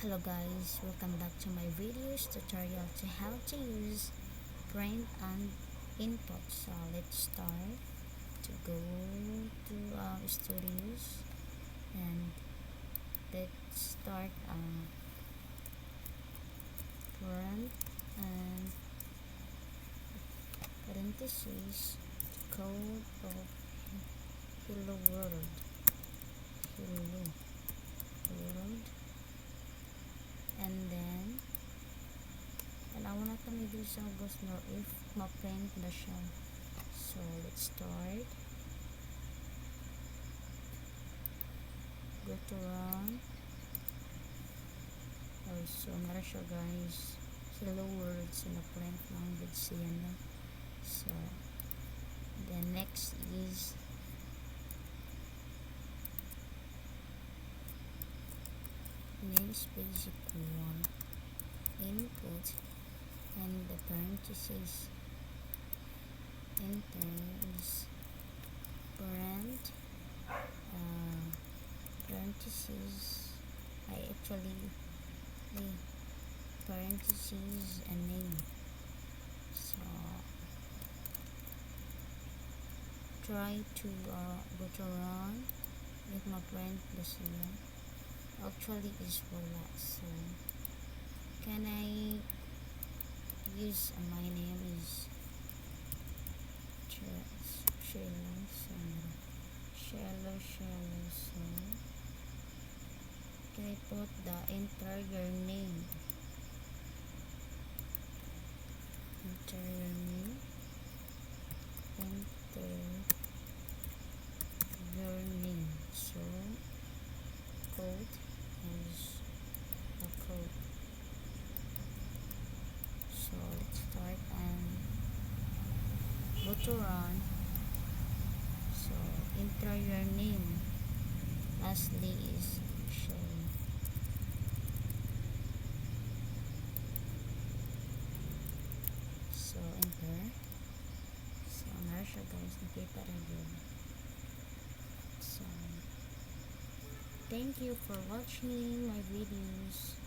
Hello guys, welcome back to my videos tutorial to how to use print and input. So let's start to go to studios and let's start print and parentheses code of hello world, hello world. And then kailangan na kami dito sa boss no if ma-print na siya. So let's start, go to run. So mara siya guys, hello world. So na-print lang good siya na. So the next is namespace equal input and the parentheses enters parent parentheses parentheses and name. So try to go to run if my print the same actually is wala. So can I use my name is Shello. So can I put the entire name, enter your name. So code is the code. So let's start and go to run. So enter your name. Lastly is Shelly. So enter. So meron siya guys, nakita rin yun. So thank you for watching my videos.